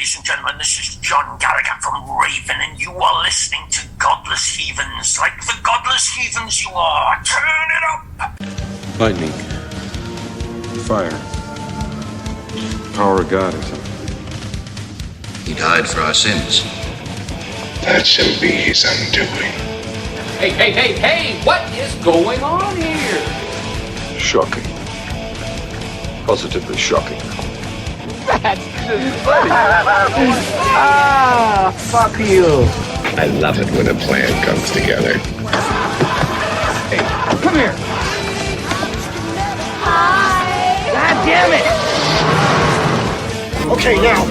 ladies and gentlemen, this is John Gallagher from Raven, and you are listening to Godless Heathens. Like the Godless Heathens you are, turn it up! Lightning. Fire. Power of God or something. He died for our sins. That shall be his undoing. Hey, what is going on here? Shocking. Positively shocking. That's just funny. Fuck you. I love it when a plan comes together. Hey, come here. Hi. God damn it. Okay, now,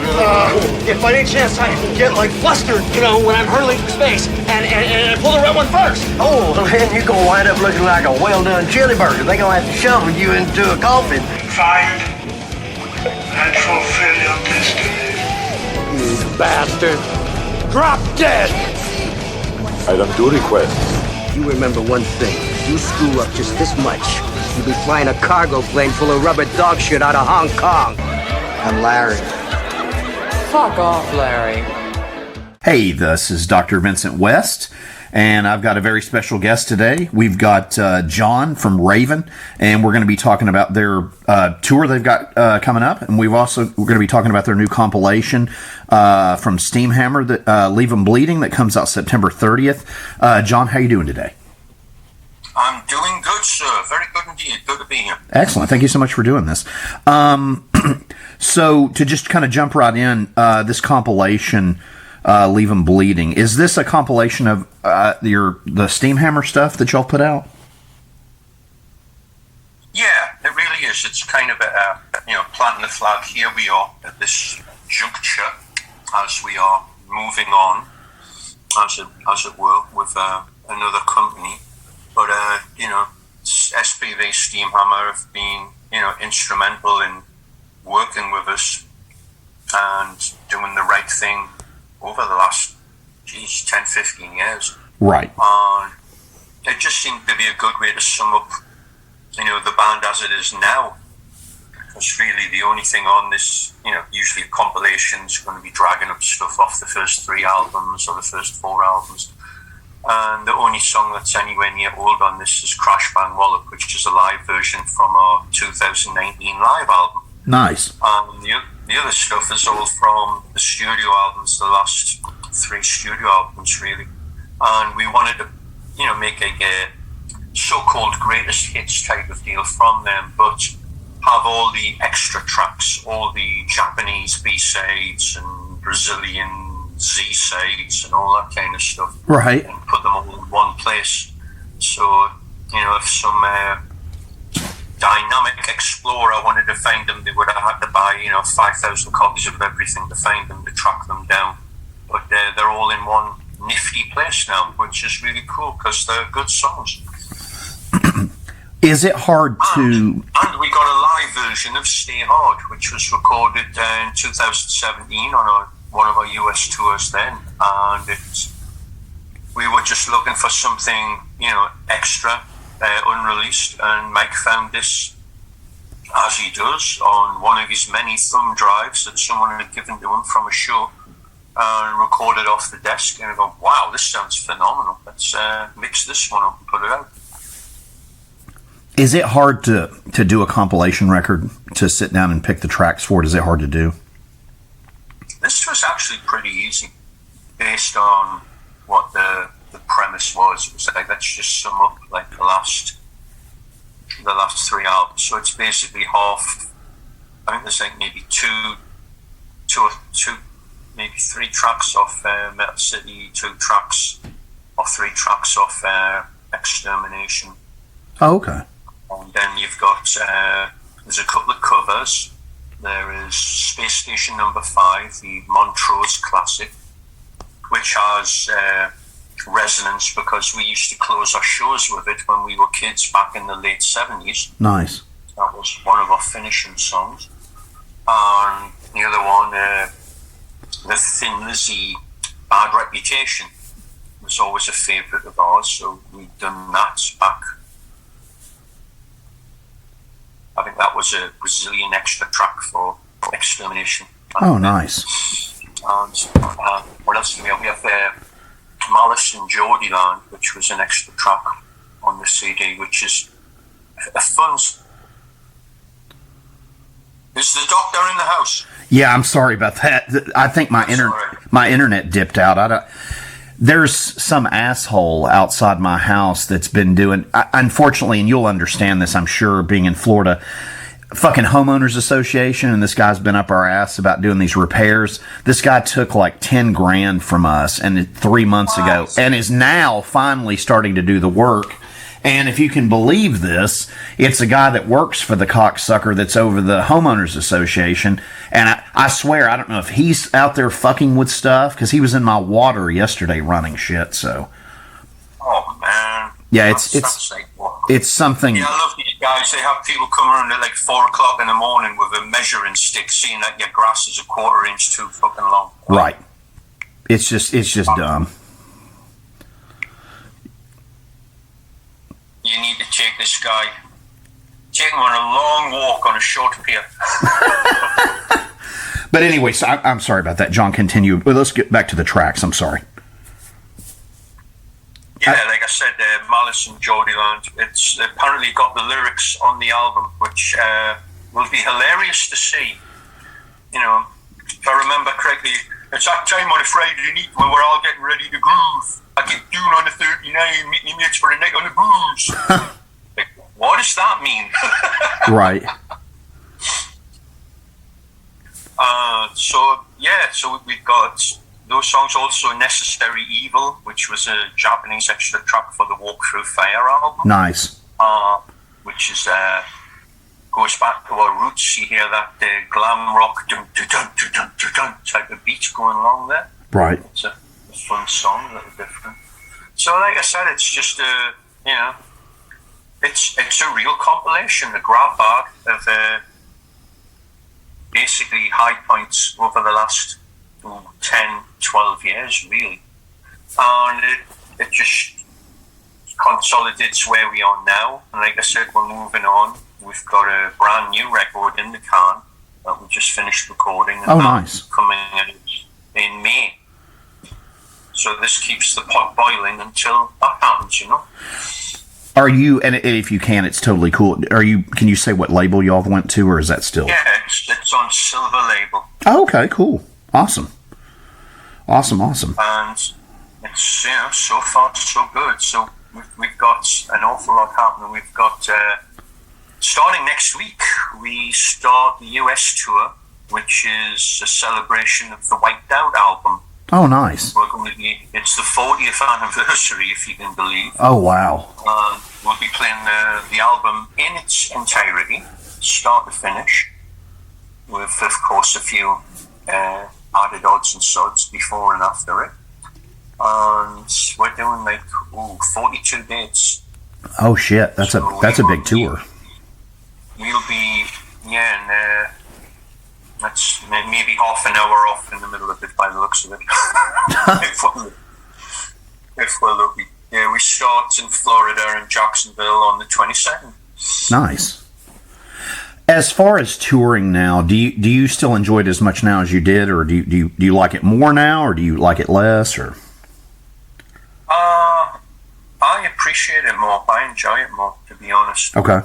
if by any chance I get, flustered, when I'm hurling through space, and pull the red one first. Oh, well, then you're gonna wind up looking like a well-done chili burger. They're gonna have to shovel you into a coffin. Find and fulfill your destiny. You bastard. Drop dead! Item 2 request. You remember one thing. You screw up just this much, you'll be flying a cargo plane full of rubber dog shit out of Hong Kong. I'm Larry. Fuck off, Larry. Hey, this is Dr. Vincent West, and I've got a very special guest today. We've got John from Raven, and we're going to be talking about their tour they've got coming up, and we're going to be talking about their new compilation from Steamhammer, that Leave 'Em Bleeding, that comes out September 30th. John, how you doing today? I'm doing good, sir. Very good indeed. Good to be here. Excellent. Thank you so much for doing this. So, to just kind of jump right in, this compilation, Leave 'Em Bleeding, is this a compilation of the Steamhammer stuff that y'all put out? Yeah, it really is. It's kind of planting the flag. Here we are at this juncture as we are moving on, as it were, with another company. But, SPV Steamhammer have been, instrumental in working with us and doing the right thing over the last, 10, 15 years. Right. It just seemed to be a good way to sum up, the band as it is now. Because really the only thing on this, usually a compilation is going to be dragging up stuff off the first 3 albums or the first 4 albums. And the only song that's anywhere near old on this is Crash Bang Wallop, which is a live version from our 2019 live album. Nice. The other stuff is all from the studio albums, the last 3 studio albums, really. And we wanted to, make a so-called greatest hits type of deal from them, but have all the extra tracks, all the Japanese B-sides and Brazilian Z-sides and all that kind of stuff. Right. And put them all in one place. So, if some dynamic explorer wanted to find them, they would have had to buy, 5,000 copies of everything to find them, to track them down. But they're all in one nifty place now, which is really cool because they're good songs. Is it hard to... And we got a live version of Stay Hard, which was recorded in 2017 on one of our US tours then, and we were just looking for something, extra, unreleased, and Mike found this, as he does, on one of his many thumb drives that someone had given to him from a show, and recorded off the desk, and I go, wow, this sounds phenomenal, let's mix this one up and put it out. Is it hard to do a compilation record, to sit down and pick the tracks for it? Is it hard to do? This was actually pretty easy, based on what the premise was. It was like, let's just sum up the last 3 albums. So it's basically half. I think there's maybe two, maybe 3 tracks off Metal City, 2 tracks or 3 tracks off Extermination. Oh, okay. And then you've got there's a couple of covers. There is Space Station Number 5, the Montrose classic, which has resonance because we used to close our shows with it when we were kids back in the late 70s. Nice. That was one of our finishing songs. And the other one, the Thin Lizzy, Bad Reputation, was always a favourite of ours, so we'd done that back. I think that was a Brazilian extra track for Extermination. Oh, nice. And what else do we have? We have Malice and Geordieland, which was an extra track on the CD, which is a fun. Is the doctor in the house? Yeah, I'm sorry about that. I think my internet dipped out. There's some asshole outside my house that's been doing, unfortunately, and you'll understand this, I'm sure, being in Florida, fucking homeowners association, and this guy's been up our ass about doing these repairs. This guy took like 10 grand from us and 3 months ago, and is now finally starting to do the work. And if you can believe this, it's a guy that works for the cocksucker that's over the homeowners association. And I swear, I don't know if he's out there fucking with stuff, because he was in my water yesterday running shit. So, oh man, yeah, it's something. Yeah, I love these guys. They have people come around at like 4 o'clock in the morning with a measuring stick, seeing that your grass is a quarter inch too fucking long. Right. It's just dumb. You need to take this guy. Take him on a long walk on a short pier. But anyway, so I'm sorry about that. John, continue. Well, let's get back to the tracks. I'm sorry. Yeah, like I said, Malice and Geordieland. It's apparently got the lyrics on the album, which will be hilarious to see. You know, if I remember correctly, it's that time on a Friday night when we're all getting ready to groove. I get down on the 39, meet me mates for a night on the booze. Like, what does that mean? Right. So we've got those songs. Also, Necessary Evil, which was a Japanese extra track for the Walk Through Fire album. Nice. Which is goes back to our roots. You hear that glam rock dun, dun, dun, dun, dun, dun, dun, type of beat going along there. Right. It's a fun song, a little different. So, like I said, it's just it's a real compilation, a grab bag of basically high points over the last 10, 12 years, really. And it just consolidates where we are now. And like I said, we're moving on. We've got a brand new record in the can that we just finished recording. And nice. Coming in May. So this keeps the pot boiling until that happens, you know. Are you, and if you can, it's totally cool. Can you say what label y'all went to, or is that still? Yeah, it's on Silver Label. Oh, okay, cool. Awesome. And it's, so far so good. So we've got an awful lot happening. We've got, starting next week, we start the US tour, which is a celebration of the Wiped Out album. Oh, nice. It's the 40th anniversary, if you can believe. Oh, wow. We'll be playing the album in its entirety, start to finish, with, of course, a few added odds and sods before and after it. And we're doing 42 dates. Oh, shit. That's a big tour. We'll be, that's maybe half an hour off in the middle of it by the looks of it. if we're lucky. Yeah, we start in Florida in Jacksonville on the 22nd. Nice. As far as touring now, do you still enjoy it as much now as you did, or do you like it more now, or do you like it less, or? I appreciate it more. I enjoy it more, to be honest. Okay.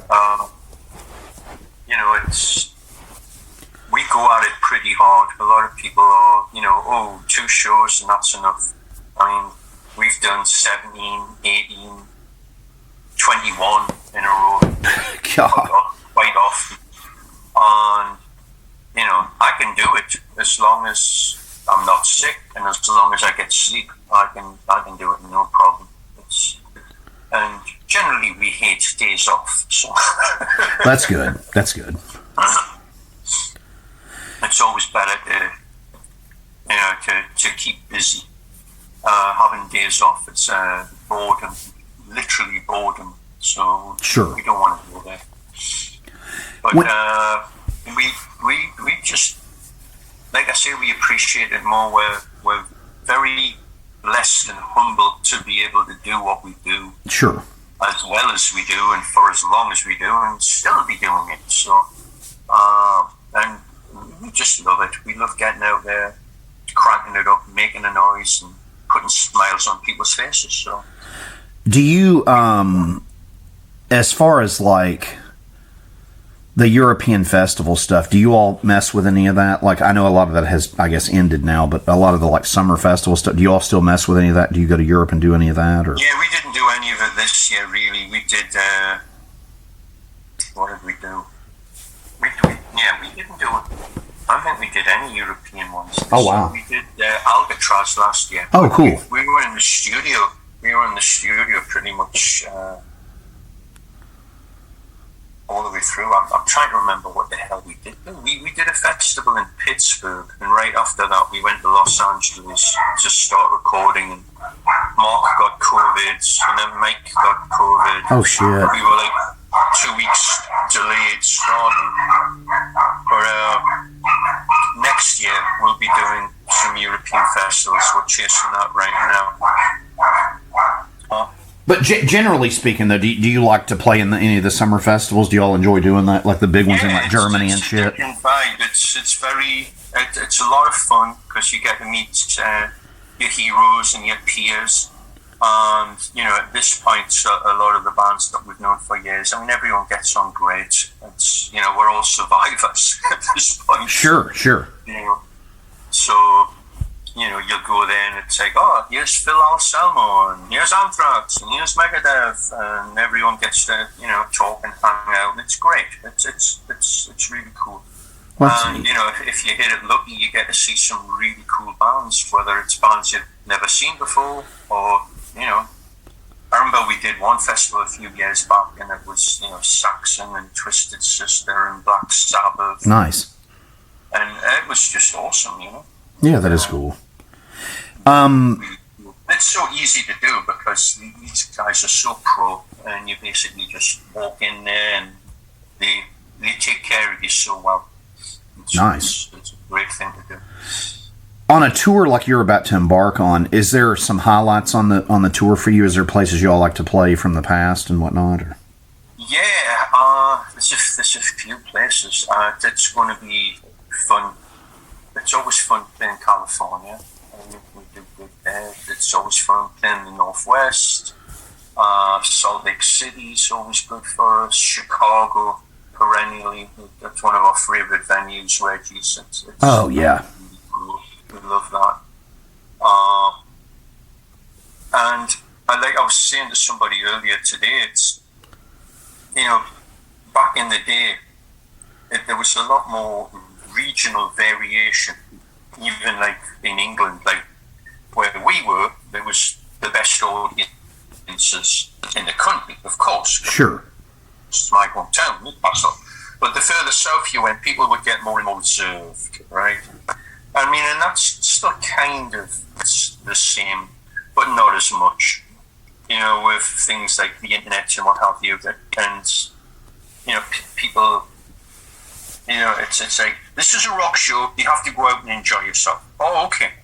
We go at it pretty hard. A lot of people are, 2 shows and that's enough. I mean, we've done 17, 18, 21 in a row. God. Quite often. And, I can do it as long as I'm not sick and as long as I get sleep. I can do it, no problem. And generally we hate days off. So. That's good. It's always better to keep busy. Having days off, it's boredom, literally boredom. So sure. We don't want to go there. But we just, like I say, we appreciate it more. We're very blessed and humble to be able to do what we do. Sure. As well as we do, and for as long as we do, and still be doing it. So, and we just love it. We love getting out there, making a noise and putting smiles on people's faces. So, do you, as far as like the European festival stuff, do you all mess with any of that? Like, I know a lot of that has, I guess, ended now, but a lot of the like summer festival stuff, do you all still mess with any of that? Do you go to Europe and do any of that? Or yeah, we didn't do any of it this year, really. We did, what did we do? We didn't do it. I don't think we did any European ones this Oh, wow. year. We did Alcatraz last year. Oh, cool. We were in the studio. We were in the studio pretty much all the way through. I'm trying to remember what the hell we did. We did a festival in Pittsburgh, and right after that we went to Los Angeles to start recording, and Mark got COVID, and then Mike got COVID. Oh, shit. We were like 2 weeks delayed starting. But next year we'll be doing some European festivals. We're chasing that right now. But generally speaking, though, do you like to play in any of the summer festivals? Do you all enjoy doing that, like the big ones in like Germany and shit? It's a lot of fun because you get to meet your heroes and your peers. And, you know, at this point, a lot of the bands that we've known for years, I mean, everyone gets on great. It's, you know, we're all survivors at this point. Sure. You know, so, you know, you'll go there and it's like, oh, here's Phil Anselmo, and here's Anthrax, and here's Megadeth, and everyone gets to, you know, talk and hang out, and it's great. It's really cool. And, you know, if you hit it lucky, you get to see some really cool bands, whether it's bands you've never seen before, or, you know, I remember we did one festival a few years back, and it was, you know, Saxon and Twisted Sister and Black Sabbath. Nice. And it was just awesome, you know. Yeah, that is cool. It's so easy to do because these guys are so pro, and you basically just walk in there and they take care of you so well. Nice. It's a great thing to do. On a tour like you're about to embark on, is there some highlights on the tour for you? Is there places you all like to play from the past and whatnot? Or? Yeah, there's a few places. It's going to be fun. It's always fun playing California. We do good there. It's always fun playing the Northwest. Salt Lake City's always good for us. Chicago, perennially, that's one of our favorite venues. Reggie's. Oh yeah. We love that. And I was saying to somebody earlier today, it's, you know, back in the day, there was a lot more regional variation, even like in England, like where we were, there was the best audiences in the country, of course. Sure. It's my hometown, Newcastle. But the further south you went, people would get more and more reserved, right? I mean, and that's still kind of the same, but not as much. You know, with things like the internet and what have you, and, you know, people, you know, it's like, this is a rock show, you have to go out and enjoy yourself. Oh, okay.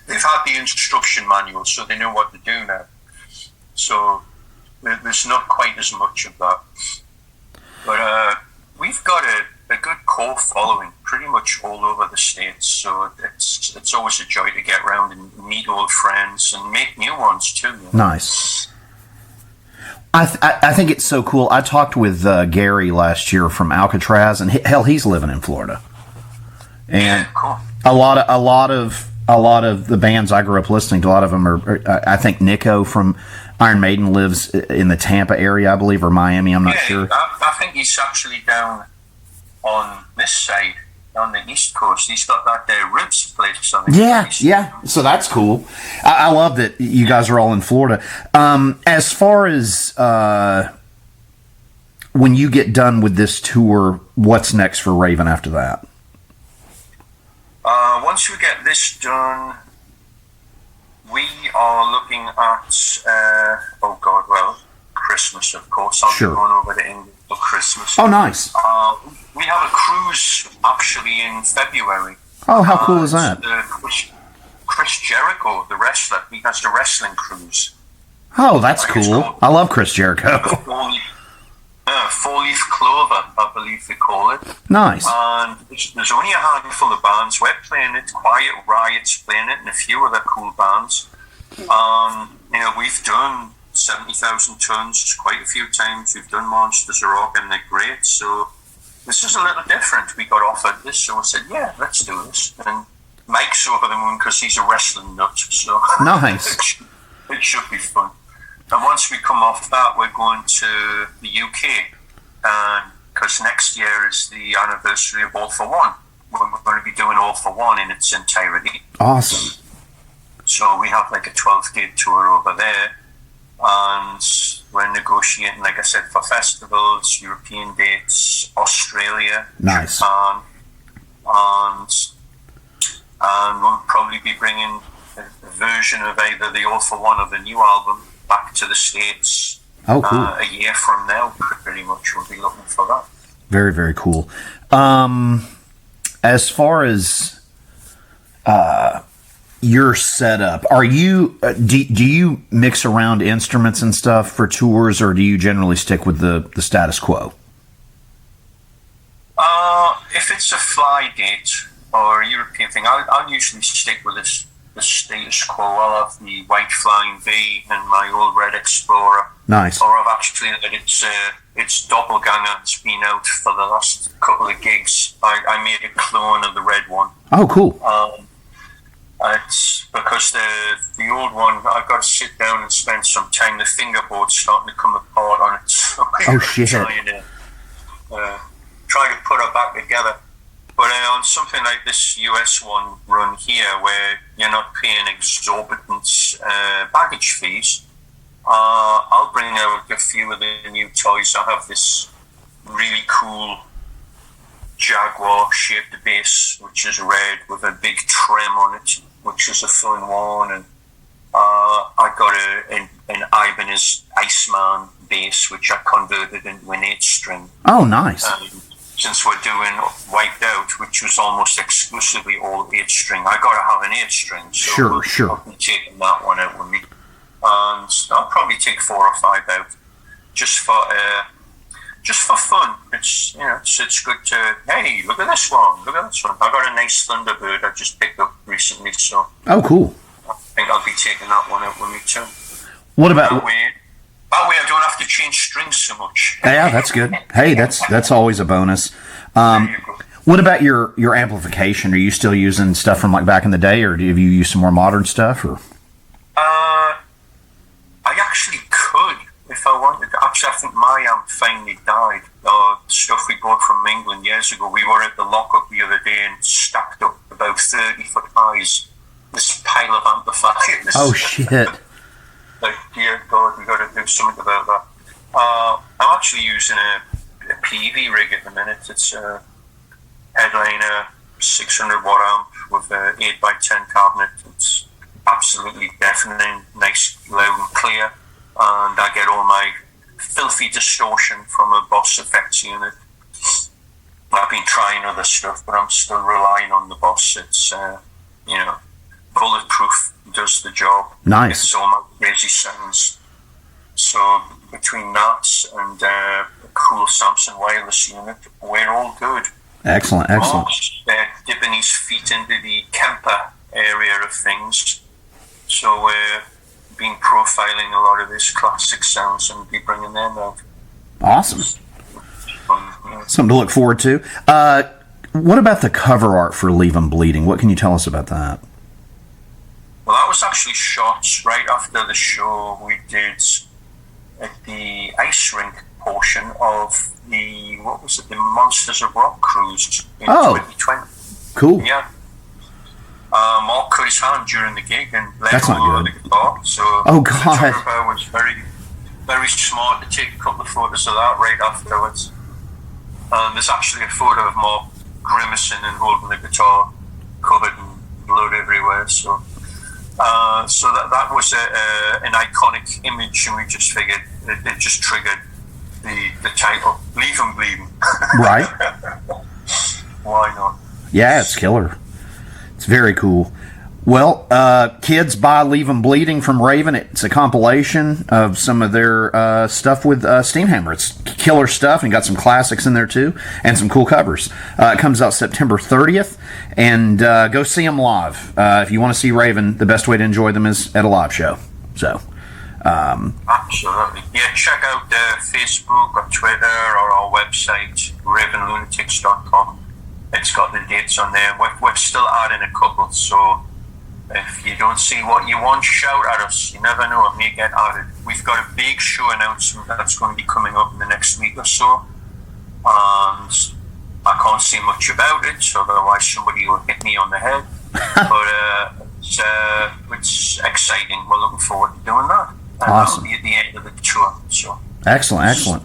They've had the instruction manual, so they know what to do now. So there's not quite as much of that. But we've got a good core following pretty much all over the States, so it's always a joy to get around and meet old friends and make new ones too. You know? Nice. I think it's so cool. I talked with Gary last year from Alcatraz, and hell, he's living in Florida. And yeah, cool. a lot of the bands I grew up listening to, a lot of them are I think Nico from Iron Maiden lives in the Tampa area, I believe, or Miami. I'm not sure. I think he's actually down on this side, on the East Coast. He's got that ribs place on the East. Yeah. So that's cool. I love that you guys are all in Florida. As far as when you get done with this tour, what's next for Raven after that? Once we get this done, we are looking at Christmas, of course. I'll be going over to England for Christmas. Oh, nice. We have a cruise actually in February. Oh, how cool is that? Chris Jericho, the wrestler, he has the wrestling cruise. Oh, that's cool. I love Chris Jericho. Four-leaf clover, I believe they call it. Nice. And there's only a handful of bands. We're playing it. Quiet Riot's playing it, and a few other cool bands. We've done 70,000 tons quite a few times. We've done Monsters of Rock, and they're great. So this is a little different. We got offered this, so I said, yeah, let's do this. And Mike's over the moon because he's a wrestling nut. So nice. It should be fun. And once we come off that, we're going to the UK, because next year is the anniversary of All for One. We're going to be doing All for One in its entirety. Awesome. So we have like a 12-day tour over there, and we're negotiating, like I said, for festivals, European dates, Australia, nice. Japan, and we'll probably be bringing a version of either the All for One or the new album back to the States. Oh, cool. A year from now, pretty much, we'll be looking for that. Very, very cool. As far as your setup, are you do you mix around instruments and stuff for tours, or do you generally stick with the status quo? If it's a fly date or a European thing, I'll usually stick with the status quo. I'll have the white Flying V and my old red Explorer. Nice. Or I've actually let its doppelganger. It's been out for the last couple of gigs. I made a clone of the red one. Oh, cool. It's because the old one, I've got to sit down and spend some time. The fingerboard's starting to come apart on it. So shit. Trying to put it back together. But on something like this US one run here, where you're not paying exorbitant baggage fees, I'll bring out a few of the new toys. I have this really cool Jaguar-shaped bass, which is red with a big trem on it, which is a fun one. And I got an Ibanez Iceman bass, which I converted into an 8-string. Oh, nice. Since we're doing Wiped Out, which was almost exclusively all 8-string, I got to have an 8-string. So sure. I'll be taking that one out with me. And I'll probably take 4 or 5 out just for fun. It's it's good to, hey, look at this one. I got a nice Thunderbird I just picked up recently, so oh, cool. I think I'll be taking that one out with me too. What about that way I don't have to change strings so much. Yeah, that's good. Hey, that's always a bonus. What about your amplification? Are you still using stuff from like back in the day, or have you used some more modern stuff? Or I actually could if I wanted. Actually, I think my amp finally died. The stuff we bought from England years ago. We were at the lockup the other day and stacked up about 30-foot highs. This pile of amplifiers. Oh shit. Like, dear God, we got to do something about that. I'm actually using a PV rig at the minute. It's a Headliner 600 watt amp with an 8x10 cabinet. It's absolutely deafening, nice, loud and clear. And I get all my filthy distortion from a Boss effects unit. I've been trying other stuff, but I'm still relying on the Boss. It's, bulletproof, does the job. Nice. It's all my crazy sounds. So between that and a cool Samson wireless unit, we're all good. Excellent. Dipping his feet into the Kemper area of things. So we're been profiling a lot of his classic sounds and be bringing them out. Awesome. Something to look forward to. What about the cover art for Leave 'Em Bleeding? What can you tell us about that? Well, that was actually shot right after the show we did at the ice rink portion of the Monsters of Rock cruise in 2020. Cool. Yeah. Mark cut his hand during the gig and let go of the guitar. So oh, God. The photographer was very, very smart to take a couple of photos of that right afterwards. There's actually a photo of Mark grimacing and holding the guitar covered in blood everywhere. So that was an iconic image, and we just figured it just triggered the title, Leave 'Em Bleeding. Right. Why not? Yeah, it's killer. It's very cool. Well, kids buy Leave 'Em Bleeding from Raven. It's a compilation of some of their stuff with Steamhammer. It's killer stuff and got some classics in there too and some cool covers. It comes out September 30th, and go see them live. If you want to see Raven, the best way to enjoy them is at a live show. So, absolutely. Yeah, check out Facebook or Twitter or our website, ravenlunatics.com. It's got the dates on there. We're still adding a couple, so if you don't see what you want, shout at us. You never know, it may get added. We've got a big show announcement that's going to be coming up in the next week or so, and I can't say much about it, so otherwise somebody will hit me on the head. But it's exciting. We're looking forward to doing that. And awesome. That'll be at the end of the tour. So excellent.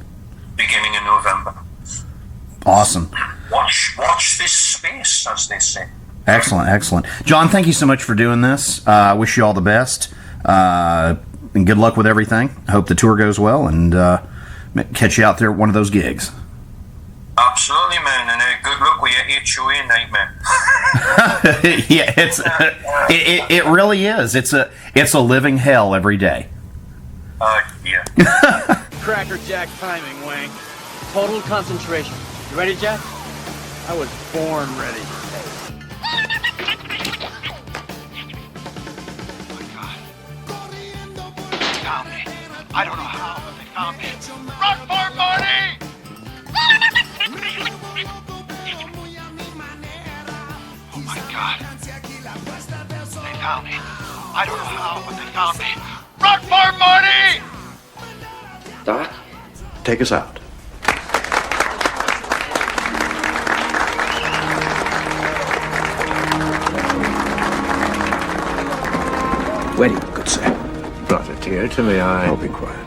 Beginning in November. Awesome. Watch this space, as they say. Excellent. John, thank you so much for doing this. I wish you all the best. And good luck with everything. I hope the tour goes well, and catch you out there at one of those gigs. Absolutely, man. And good luck with your HOA nightmare. Yeah, it really is. It's a living hell every day. Yeah. Cracker Jack timing, Wayne. Total concentration. You ready, Jack? I was born ready. Found me. I don't know how, but they found me. Run for it, Marty! Oh my God. They found me. I don't know how, but they found me. Run for it, Marty! Doc? Take us out. Ready, good sir. Brought a tear to my eye. I'll be quiet.